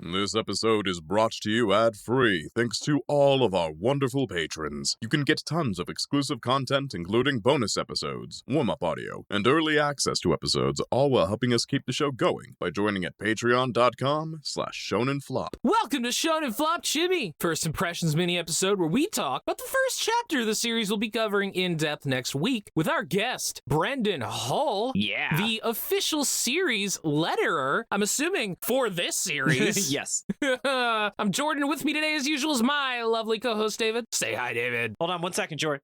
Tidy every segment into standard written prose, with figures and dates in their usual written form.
This episode is brought to you ad-free thanks to all of our wonderful patrons. You can get tons of exclusive content, including bonus episodes, warm-up audio, and early access to episodes, all while helping us keep the show going by joining at patreon.com/shonenflop. Welcome to Shonen Flop Chibi, first impressions mini episode where we talk about the first chapter of the series we'll be covering in depth next week with our guest, Brendan Hull. Yeah. The official series letterer, I'm assuming, for this series. Yes. I'm Jordan. With me today, as usual, is my lovely co-host, David. Say hi, David. Hold on 1 second, Jordan.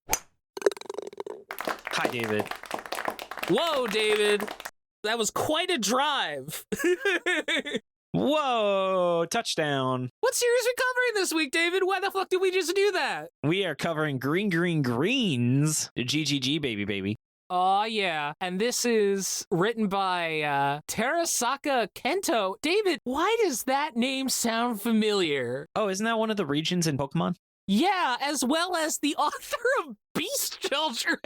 Hi, David. Whoa, David. That was quite a drive. Whoa, touchdown. What series are we covering this week, David? Why the fuck did we just do that? We are covering Green Greens. GGG, baby. Oh, yeah. And this is written by Terasaka Kento. David, why does that name sound familiar? Oh, isn't that one of the regions in Pokemon? Yeah, as well as the author of Beast Children.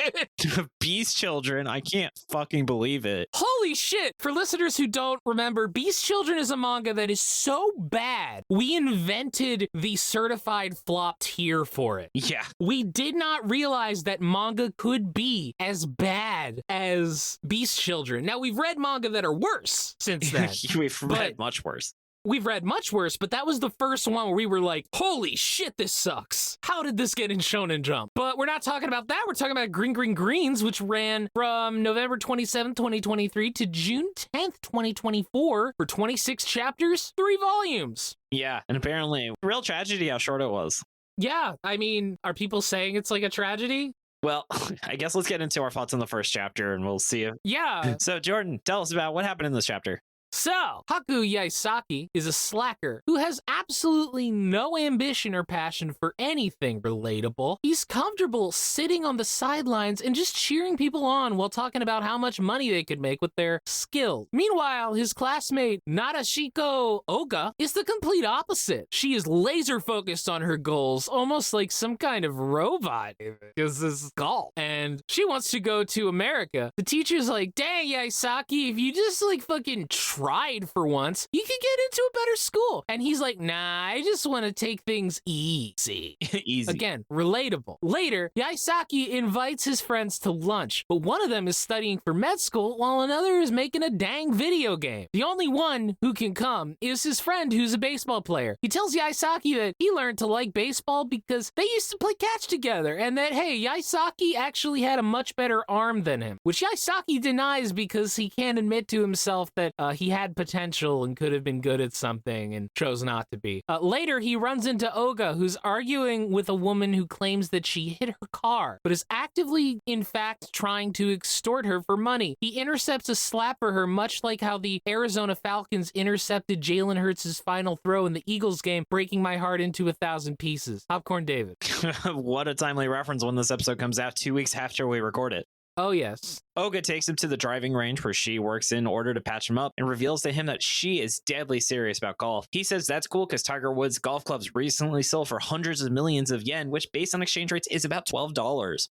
Beast Children? I can't fucking believe it. Holy shit. For listeners who don't remember, Beast Children is a manga that is so bad, we invented the certified flop tier for it. Yeah. We did not realize that manga could be as bad as Beast Children. Now, we've read manga that are worse since then. We've read much worse. We've read much worse, but that was the first one where we were like, holy shit, this sucks. How did this get in Shonen Jump? But we're not talking about that. We're talking about Green Greens, which ran from November 27th, 2023 to June 10th, 2024 for 26 chapters, 3 volumes. Yeah, and apparently, real tragedy how short it was. Yeah, I mean, are people saying it's like a tragedy? Well, I guess let's get into our thoughts on the first chapter and we'll see if... Yeah. So, Jordan, tell us about what happened in this chapter. So, Haku Yaesaki is a slacker who has absolutely no ambition or passion for anything relatable. He's comfortable sitting on the sidelines and just cheering people on while talking about how much money they could make with their skills. Meanwhile, his classmate Nadeshiko Oga is the complete opposite. She is laser focused on her goals, almost like some kind of robot, because this is golf. And she wants to go to America. The teacher's like, dang, Yaesaki, if you just like fucking tried for once, you could get into a better school. And he's like, nah, I just want to take things easy. Easy. Again, relatable. Later, Yaesaki invites his friends to lunch, but one of them is studying for med school while another is making a dang video game. The only one who can come is his friend who's a baseball player. He tells Yaesaki that he learned to like baseball because they used to play catch together, and that, hey, Yaesaki actually had a much better arm than him, which Yaesaki denies because he can't admit to himself that he had potential and could have been good at something and chose not to be. Later, he runs into Oga, who's arguing with a woman who claims that she hit her car, but is actively, in fact, trying to extort her for money. He intercepts a slap for her, much like how the Arizona Falcons intercepted Jalen Hurts' final throw in the Eagles game, breaking my heart into 1,000 pieces. Popcorn David. What a timely reference when this episode comes out 2 weeks after we record it. Oh, yes. Oga takes him to the driving range where she works in order to patch him up and reveals to him that she is deadly serious about golf. He says that's cool because Tiger Woods golf clubs recently sold for hundreds of millions of yen, which based on exchange rates is about $12.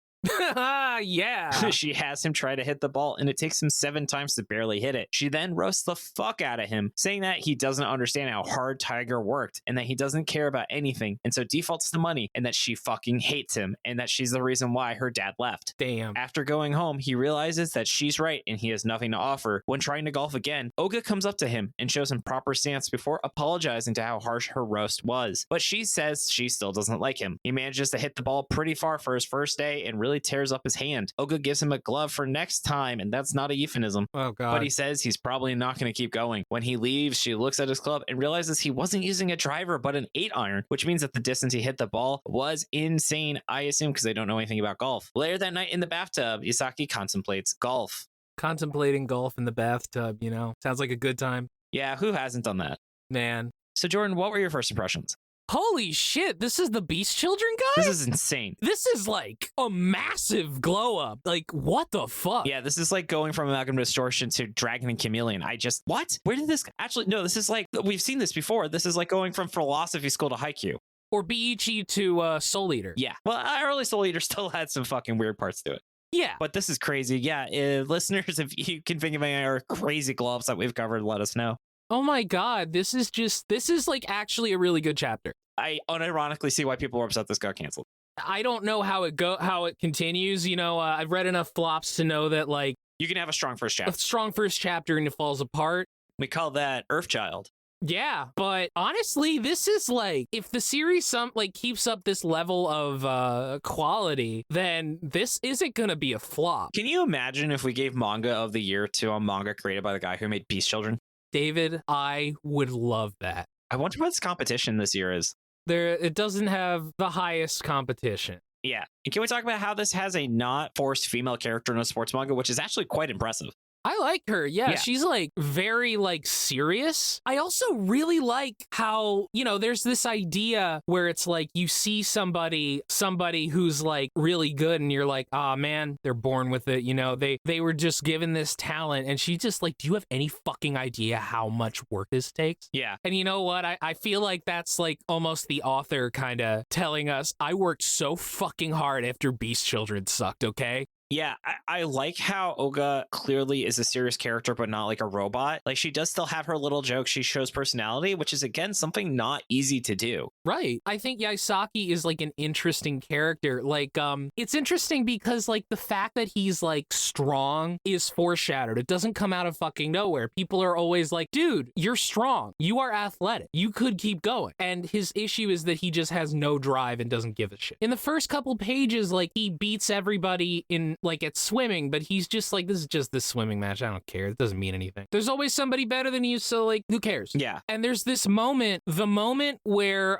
Yeah. She has him try to hit the ball, and it takes him 7 times to barely hit it. She then roasts the fuck out of him, saying that he doesn't understand how hard Tiger worked, and that he doesn't care about anything, and so defaults to money, and that she fucking hates him, and that she's the reason why her dad left. Damn. After going home, he realizes that she's right, and he has nothing to offer. When trying to golf again, Oga comes up to him and shows him proper stance before apologizing to how harsh her roast was. But she says she still doesn't like him. He manages to hit the ball pretty far for his first day and really tears up his hand. Oga gives him a glove for next time, and that's not a euphemism. Oh, God. But he says he's probably not going to keep going. When he leaves, she looks at his club and realizes he wasn't using a driver, but an 8-iron, which means that the distance he hit the ball was insane, I assume, because they don't know anything about golf. Later that night in the bathtub, Yaesaki contemplates golf. Contemplating golf in the bathtub, you know? Sounds like a good time. Yeah, who hasn't done that? Man. So, Jordan, what were your first impressions? Holy shit, this is the Beast Children guy? This is insane. This is like a massive glow up. Like, what the fuck? Yeah, this is like going from Amalgam Distortion to Dragon and Chameleon. What? Where did this... Actually, no, this is like... We've seen this before. This is like going from Philosophy School to Haikyuu. Or Beiichi to Soul Eater. Yeah. Well, early Soul Eater still had some fucking weird parts to it. Yeah. But this is crazy. Yeah, listeners, if you can think of any other crazy glow ups that we've covered, let us know. Oh my god, this is like actually a really good chapter. I unironically see why people were upset this got canceled. I don't know how it continues. You know, I've read enough flops to know that like You can have a strong first a chapter. strong first chapter and it falls apart. We call that Earthchild. Yeah, but honestly, this is like if the series keeps up this level of quality, then this isn't gonna be a flop. Can you imagine if we gave Manga of the Year to a manga created by the guy who made Beast Children? David, I would love that. I wonder what its competition this year is. It doesn't have the highest competition. Yeah. And can we talk about how this has a not forced female character in a sports manga, which is actually quite impressive? I like her. Yeah, Yeah. she's like very like serious. I also really like how, you know, there's this idea where it's like you see somebody who's like really good and you're like, "Ah, man, they're born with it." You know, they were just given this talent, and she's just like, "Do you have any fucking idea how much work this takes?" Yeah. And you know what? I feel like that's like almost the author kind of telling us, "I worked so fucking hard after Beast Children sucked, okay?" Yeah, I like how Oga clearly is a serious character, but not like a robot. Like, she does still have her little jokes. She shows personality, which is, again, something not easy to do. Right. I think Yaesaki is like an interesting character. Like, it's interesting because like the fact that he's like strong is foreshadowed. It doesn't come out of fucking nowhere. People are always like, dude, you're strong. You are athletic. You could keep going. And his issue is that he just has no drive and doesn't give a shit. In the first couple pages, like he beats everybody in like at swimming, but he's just like, this is just this swimming match. I don't care. It doesn't mean anything. There's always somebody better than you, so like, who cares? Yeah. And there's this moment, the moment where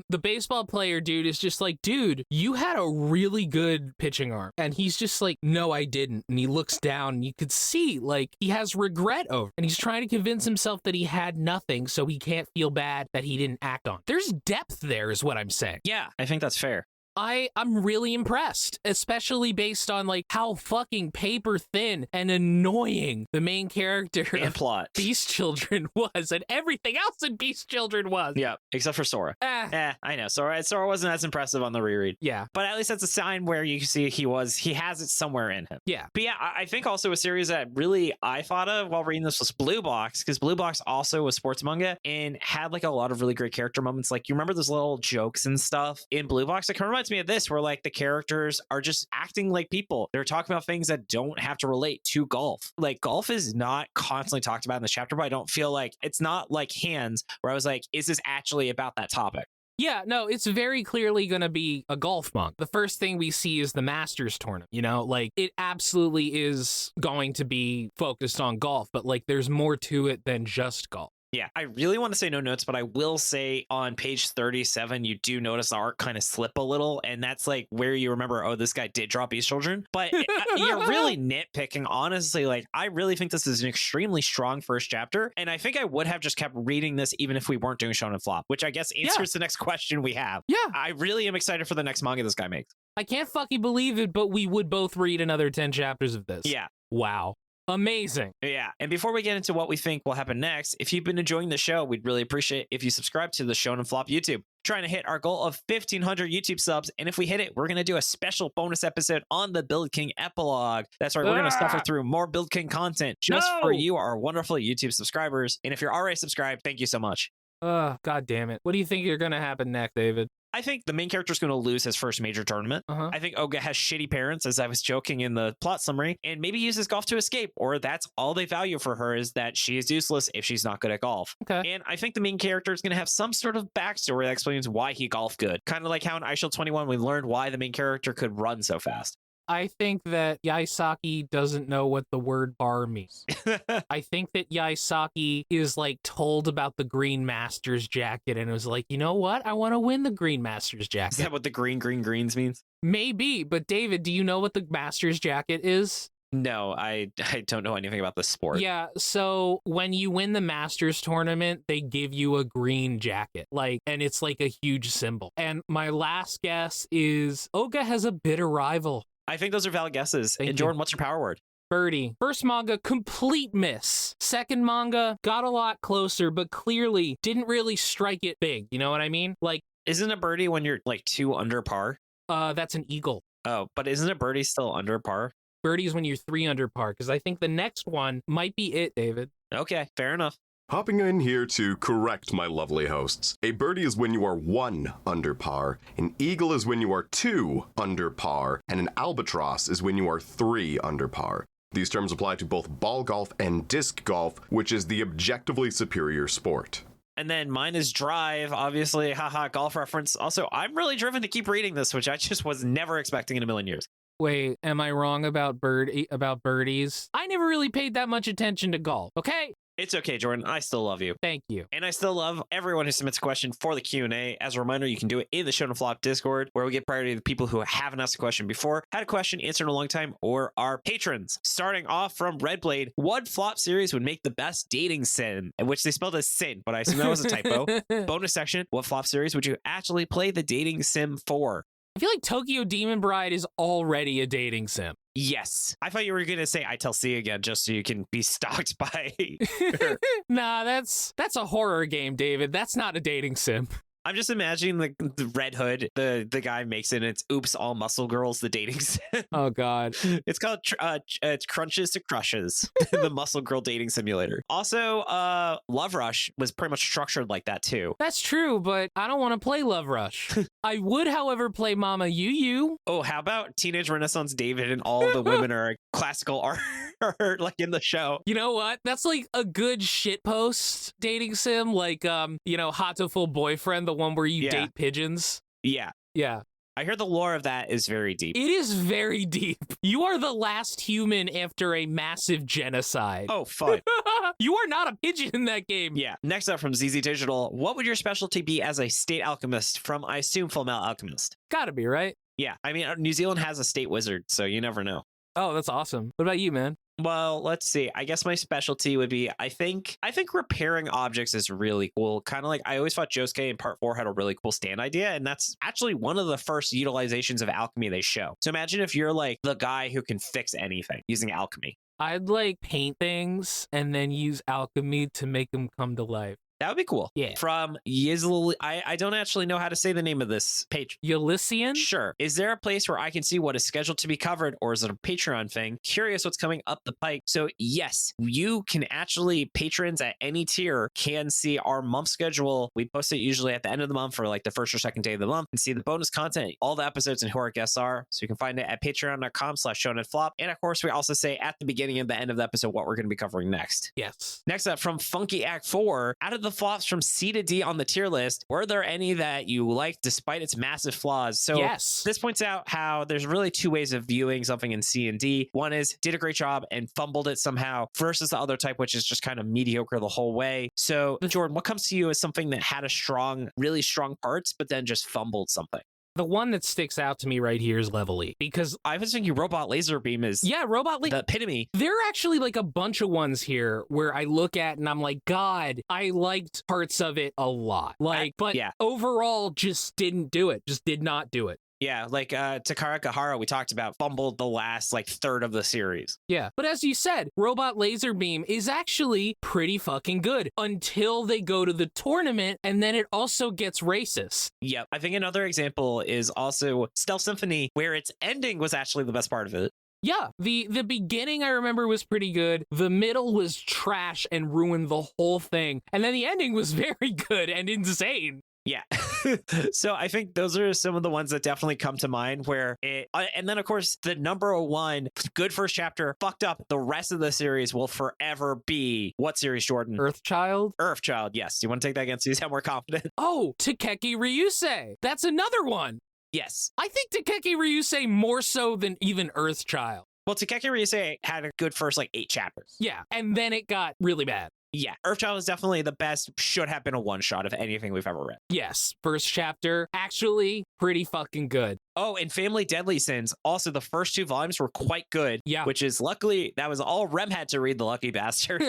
the baseball player dude is just like, dude, you had a really good pitching arm. And he's just like, no, I didn't. And he looks down and you could see like he has regret over it. And he's trying to convince himself that he had nothing so he can't feel bad that he didn't act on. There's depth there is what I'm saying. Yeah, I think that's fair. I'm really impressed, especially based on like how fucking paper thin and annoying the main character And of plot. Beast Children was, and everything else in Beast Children was. Yeah, except for Sora. I know. Sora wasn't as impressive on the reread. Yeah. But at least that's a sign where you can see he has it somewhere in him. Yeah. But yeah, I think also a series that really I thought of while reading this was Blue Box, because Blue Box also was sports manga and had like a lot of really great character moments. Like, you remember those little jokes and stuff in Blue Box? It kind of reminds me of this, where like the characters are just acting like people. They're talking about things that don't have to relate to golf. Like, golf is not constantly talked about in the chapter, but I don't feel like it's not like Hands, where I was like, is this actually about that topic? Yeah, no, it's very clearly going to be a golf manga. The first thing we see is the Masters tournament, you know, like it absolutely is going to be focused on golf, but like there's more to it than just golf. Yeah, I really want to say no notes, but I will say on page 37, you do notice the art kind of slip a little. And that's like where you remember, oh, this guy did drop Beast Children. But you're really nitpicking. Honestly, like, I really think this is an extremely strong first chapter. And I think I would have just kept reading this even if we weren't doing Shonen Flop, which I guess answers the next question we have. Yeah. I really am excited for the next manga this guy makes. I can't fucking believe it, but we would both read another 10 chapters of this. Yeah. Wow. Amazing. Yeah. And before we get into what we think will happen next, if you've been enjoying the show, we'd really appreciate if you subscribe to the Shonen Flop YouTube. Trying to hit our goal of 1,500 YouTube subs. And if we hit it, we're going to do a special bonus episode on the Build King epilogue. That's right. We're going to suffer through more Build King content just for you, our wonderful YouTube subscribers. And if you're already subscribed, thank you so much. God damn it. What do you think you're going to happen next, David? I think the main character is going to lose his first major tournament. I think Oga has shitty parents, as I was joking in the plot summary, and maybe uses golf to escape, or that's all they value for her, is that she is useless if she's not good at golf. Okay. And I think the main character is going to have some sort of backstory that explains why he golfed good. Kind of like how in iShield 21 we learned why the main character could run so fast. I think that Yaesaki doesn't know what the word bar means. I think that Yaesaki is like told about the Green Masters jacket and was like, you know what? I want to win the Green Masters jacket. Is that what the greens means? Maybe, but David, do you know what the Masters jacket is? No, I don't know anything about this sport. Yeah, so when you win the Masters tournament, they give you a green jacket, like, and it's like a huge symbol. And my last guess is Oga has a bitter rival. I think those are valid guesses. Thank and Jordan, you. what's your power word? Birdie. First manga, complete miss. Second manga, got a lot closer, but clearly didn't really strike it big. You know what I mean? Like, isn't a birdie when you're like 2 under par? That's an eagle. Oh, but isn't a birdie still under par? Birdie is when you're 3 under par, because I think the next one might be it, David. Okay, fair enough. Hopping in here to correct my lovely hosts. A birdie is when you are 1 under par, an eagle is when you are 2 under par, and an albatross is when you are 3 under par. These terms apply to both ball golf and disc golf, which is the objectively superior sport. And then mine is drive, obviously, haha, golf reference. Also, I'm really driven to keep reading this, which I just was never expecting in a million years. Wait, am I wrong about birdies? I never really paid that much attention to golf, okay? It's okay, Jordan. I still love you. Thank you. And I still love everyone who submits a question for the Q&A. As a reminder, you can do it in the Shonen Flop Discord, where we get priority to the people who haven't asked a question before, had a question answered in a long time, or are patrons. Starting off from Red Blade, what flop series would make the best dating sim? Which they spelled as sin, but I assume that was a typo. Bonus section, what flop series would you actually play the dating sim for? I feel like Tokyo Demon Bride is already a dating sim. Yes. I thought you were going to say I Tell C again, just so you can be stalked by her. Nah, that's a horror game, David. That's not a dating sim. I'm just imagining the Red Hood, the guy makes it, and it's Oops, All Muscle Girls, the dating sim. Oh, God. It's called it's Crunches to Crushes, the Muscle Girl dating simulator. Also, Love Rush was pretty much structured like that, too. That's true, but I don't want to play Love Rush. I would, however, play Mama Yu Yu. Oh, how about Teenage Renaissance David and all the women are classical art, like in the show? You know what? That's like a good shitpost dating sim, like, Hatoful Boyfriend, the one where you date pigeons. Yeah. Yeah. I hear the lore of that is very deep. It is very deep. You are the last human after a massive genocide. Oh, fun. You are not a pigeon in that game. Yeah. Next up from ZZ Digital, what would your specialty be as a state alchemist from, I assume, Fullmetal Alchemist? Gotta be, right? Yeah. I mean, New Zealand has a state wizard, so you never know. Oh, that's awesome. What about you, man? Well, let's see. I guess my specialty would be, I think repairing objects is really cool. Kind of like, I always thought Josuke in part 4 had a really cool stand idea, and that's actually one of the first utilizations of alchemy they show. So imagine if you're like the guy who can fix anything using alchemy. I'd like paint things and then use alchemy to make them come to life. That would be cool. Yeah. From Yizl, I don't actually know how to say the name of this page. Elysian? Sure. Is there a place where I can see what is scheduled to be covered, or is it a Patreon thing? Curious what's coming up the pike. So yes, you can actually, patrons at any tier can see our month schedule. We post it usually at the end of the month for like the first or second day of the month, and see the bonus content, all the episodes, and who our guests are. So you can find it at patreon.com/shonenflop. And of course, we also say at the beginning and the end of the episode what we're going to be covering next. Yes. Next up from Funky Act 4, out of the flops from C to D on the tier list, were there any that you liked despite its massive flaws? So yes. This points out how there's really two ways of viewing something in C and D. One is did a great job and fumbled it somehow, versus the other type, which is just kind of mediocre the whole way. So Jordan, what comes to you as something that had really strong parts, but then just fumbled something? The one that sticks out to me right here is Level E, because I was thinking Robot Laser Beam is the epitome. There are actually like a bunch of ones here where I look at and I'm like, God, I liked parts of it a lot. But overall just didn't do it. Just did not do it. Yeah, like Takara Kahara, we talked about, fumbled the last third of the series. Yeah, but as you said, Robot Laser Beam is actually pretty fucking good until they go to the tournament, and then it also gets racist. Yep. I think another example is also Stealth Symphony, where its ending was actually the best part of it. Yeah, the beginning I remember was pretty good. The middle was trash and ruined the whole thing. And then the ending was very good and insane. Yeah. So I think those are some of the ones that definitely come to mind where it, and then of course the number one good first chapter fucked up. The rest of the series will forever be what series, Jordan? Earthchild? Earthchild, yes. Do you want to take that against you? Sound more confident? Oh, Takeki Ryusei. That's another one. Yes. I think Takeki Ryusei more so than even Earthchild. Well, Takeki Ryusei had a good first 8 chapters. Yeah, and then it got really bad. Yeah, Earthchild is definitely the best, should have been a one-shot of anything we've ever read. Yes, first chapter, actually pretty fucking good. Oh, and Family Deadly Sins, also the first 2 volumes were quite good. Yeah. Which is luckily, that was all Rem had to read, the lucky bastard.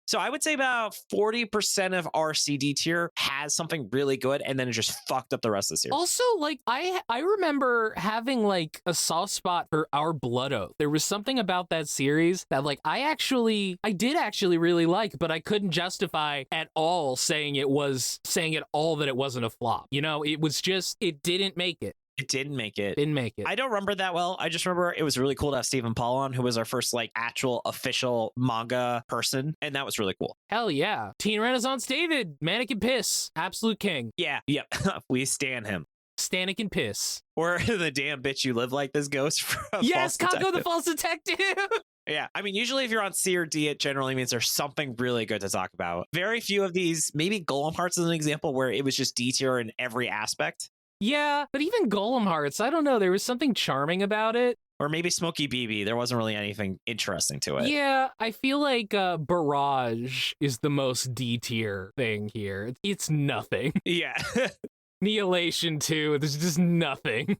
So I would say about 40% of our CD tier has something really good, and then it just fucked up the rest of the series. Also, I remember having a soft spot for Our Blood Oath. There was something about that series that I did actually really like, but I couldn't justify at all saying at all that it wasn't a flop. You know, it was just, it didn't make it. It didn't make it. Didn't make it. I don't remember that well. I just remember it was really cool to have Stephen Paul on, who was our first like actual official manga person, and that was really cool. Hell yeah. Teen Renaissance David, Mannequin Piss, absolute king. Yeah, yep. We stan him. Stanican Piss. Or the damn bitch you live like this ghost from Yes, False Kako the Detective. False Detective. Yeah, I mean, usually if you're on C or D, it generally means there's something really good to talk about. Very few of these, maybe Golem Hearts is an example where it was just D tier in every aspect. Yeah, but even Golem Hearts, I don't know. There was something charming about it. Or maybe Smokey BB. There wasn't really anything interesting to it. Yeah, I feel like Barrage is the most D tier thing here. It's nothing. Yeah. Annihilation 2, there's just nothing.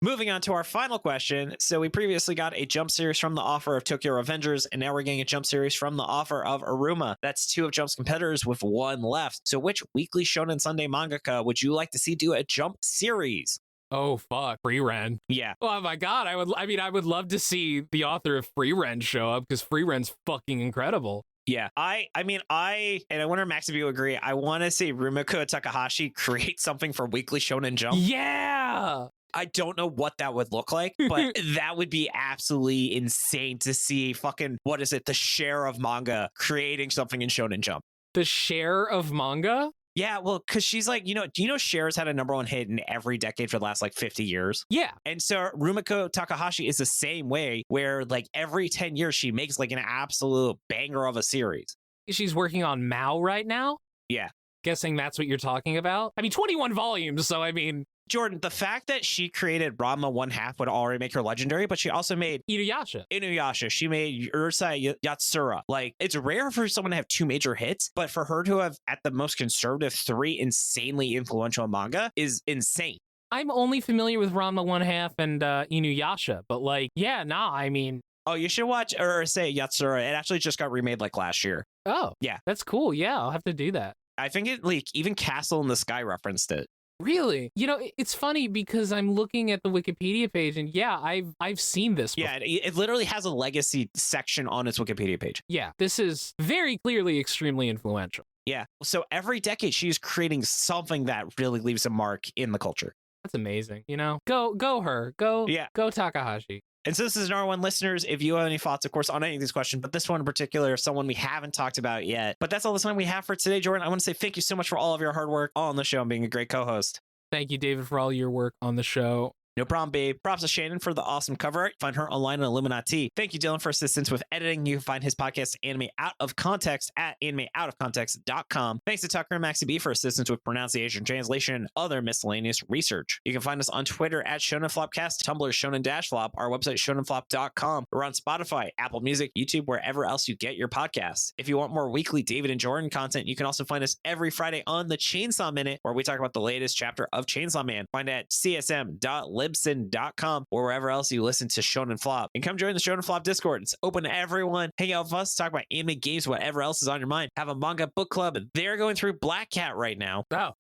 Moving on to our final question. So we previously got a jump series from the offer of Tokyo Revengers, and now we're getting a jump series from the offer of Aruma. That's 2 of Jump's competitors with 1 left. So which Weekly Shonen Sunday mangaka would you like to see do a Jump series? Oh fuck, Free Ren. Yeah. Oh my god, I would love to see the author of Free Ren show up because Free Ren's fucking incredible. Yeah, I wonder, Max, if you agree, I want to see Rumiko Takahashi create something for Weekly Shonen Jump. Yeah! I don't know what that would look like, but that would be absolutely insane to see fucking, what is it, the share of manga creating something in Shonen Jump. The share of manga? Yeah, well, because she's like, do you know Cher's had a #1 hit in every decade for the last like 50 years? Yeah. And so Rumiko Takahashi is the same way, where like every 10 years she makes like an absolute banger of a series. She's working on Mao right now? Yeah. Guessing that's what you're talking about? I mean, 21 volumes, so I mean... Jordan, the fact that she created Ranma 1/2 would already make her legendary, but she also made Inuyasha. She made Urusei Yatsura. Like, it's rare for someone to have 2 major hits, but for her to have, at the most conservative, 3 insanely influential manga is insane. I'm only familiar with Ranma 1/2 and Inuyasha, but like, yeah, nah, I mean... Oh, you should watch Urusei Yatsura. It actually just got remade like last year. Oh, yeah. That's cool. Yeah, I'll have to do that. I think it, like, even Castle in the Sky referenced it. Really? It's funny because I'm looking at the Wikipedia page and yeah, I've seen this before. Yeah, it literally has a legacy section on its Wikipedia page. Yeah, this is very clearly extremely influential. Yeah, so every decade she's creating something that really leaves a mark in the culture. That's amazing. Go her. Go Takahashi. And so this is another one, listeners, if you have any thoughts, of course, on any of these questions, but this one in particular, someone we haven't talked about yet. But that's all the time we have for today, Jordan. I want to say thank you so much for all of your hard work on the show and being a great co-host. Thank you, David, for all your work on the show. No problem, babe. Props to Shannon for the awesome cover art. Find her online on Illuminyatea. Thank you, Dylan, for assistance with editing. You can find his podcast, Anime Out of Context, at animeoutofcontext.com. Thanks to Tucker and Maxie B for assistance with pronunciation, translation, and other miscellaneous research. You can find us on Twitter at ShonenFlopcast, Tumblr, Shonen-Flop, our website, ShonenFlop.com. We're on Spotify, Apple Music, YouTube, wherever else you get your podcasts. If you want more weekly David and Jordan content, you can also find us every Friday on the Chainsaw Minute, where we talk about the latest chapter of Chainsaw Man. Find it at csm.libsyn.com or wherever else you listen to Shonen Flop. And come join the Shonen Flop Discord. It's open to everyone. Hang out with us, talk about anime, games, whatever else is on your mind. Have a manga book club. They're going through Black Cat right now. Oh.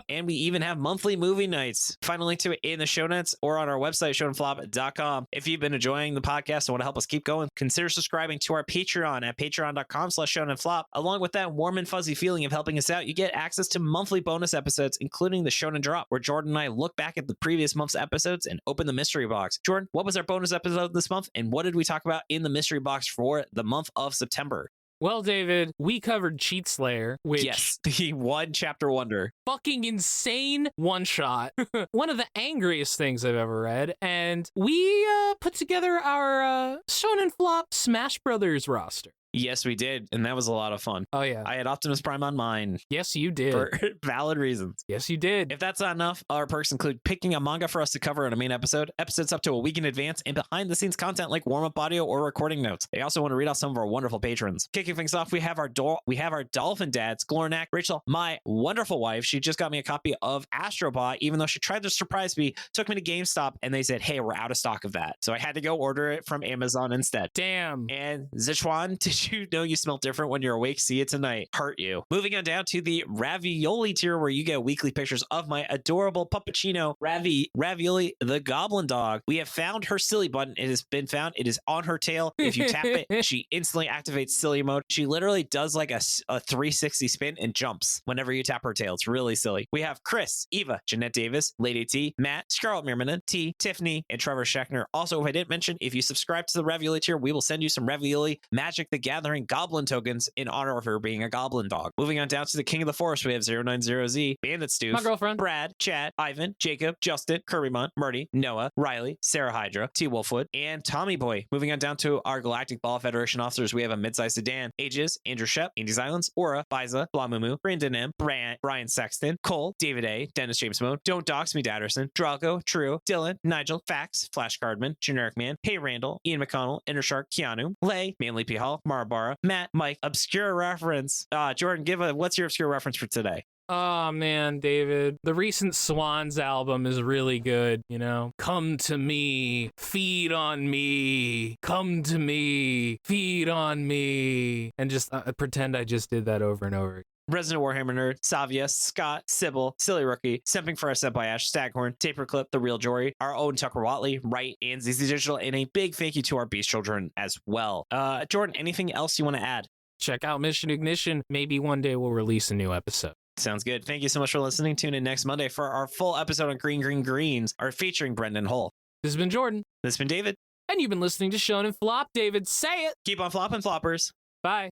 And we even have monthly movie nights. Find a link to it in the show notes or on our website, shonenflop.com. If you've been enjoying the podcast and want to help us keep going, consider subscribing to our Patreon at patreon.com/shonenflop. Along with that warm and fuzzy feeling of helping us out, you get access to monthly bonus episodes, including the Shonen Drop, where Jordan and I look back at the previous month's episodes and open the mystery box. Jordan, what was our bonus episode this month, and what did we talk about in the mystery box for the month of September? Well, David, we covered Cheat Slayer, which... Yes, the one chapter wonder. Fucking insane one-shot. One of the angriest things I've ever read. And we put together our Shonen Flop Smash Brothers roster. Yes, we did, and that was a lot of fun. Oh, yeah. I had Optimus Prime on mine. Yes, you did. For valid reasons. Yes, you did. If that's not enough, our perks include picking a manga for us to cover in a main episode, episodes up to a week in advance, and behind-the-scenes content like warm-up audio or recording notes. They also want to read out some of our wonderful patrons. Kicking things off, we have our dolphin dads, Glornak, Rachel, my wonderful wife. She just got me a copy of Astrobot, even though she tried to surprise me, took me to GameStop, and they said, hey, we're out of stock of that. So I had to go order it from Amazon instead. Damn. And Zichuan, did Did you know you smell different when you're awake? See it tonight. Heart you. Moving on down to the ravioli tier, where you get weekly pictures of my adorable puppuccino Ravioli, the goblin dog. We have found her silly button. It has been found. It is on her tail. If you tap it, she instantly activates silly mode. She literally does like a 360 spin and jumps whenever you tap her tail. It's really silly. We have Chris, Eva, Jeanette Davis, Lady T, Matt, Scarlett Mirmanen, T, Tiffany, and Trevor Schechner. Also, if I didn't mention, if you subscribe to the Ravioli tier, we will send you some Ravioli Magic the Gathering goblin tokens in honor of her being a goblin dog. Moving on down to the King of the Forest, we have 090Z, Bandit Stoof, My girlfriend, Brad, Chad, Ivan, Jacob, Justin, Kirbyman, Murdy, Noah, Riley, Sarah Hydra, T. Wolfwood, and Tommy Boy. Moving on down to our Galactic Ball Federation officers, we have a mid-sized sedan, Aegis, Andrew Shep, Andy's Islands, Aura, Biza, Blamumu, Brandon M, Brian Sexton, Cole, David A, Dennis James Mode, Don't Dox Me Dadderson, Drago, True, Dylan, Nigel, Fax, Flash Cardman, Generic Man, Hey Randall, Ian McConnell, Intershark, Keanu, Lay, Manly P. Hall, Marabara, Matt, Mike, Obscure Reference. Jordan, what's your obscure reference for today? oh man, David, the recent Swans album is really good, you know? Come to me, feed on me, come to me, feed on me. And just pretend I just did that over and over. Resident Warhammer Nerd, Savia, Scott, Sybil, Silly Rookie, Simping for our Senpai Ash, Staghorn, Taper Clip, The Real Jory, our own Tucker Watley, Wright, and ZZ Digital, and a big thank you to our Beast Children as well. Jordan, anything else you want to add? Check out Mission Ignition. Maybe one day we'll release a new episode. Sounds good. Thank you so much for listening. Tune in next Monday for our full episode on Green Greens, featuring Brendan Hull. This has been Jordan. This has been David. And you've been listening to Shonen Flop. David, say it. Keep on flopping, floppers. Bye.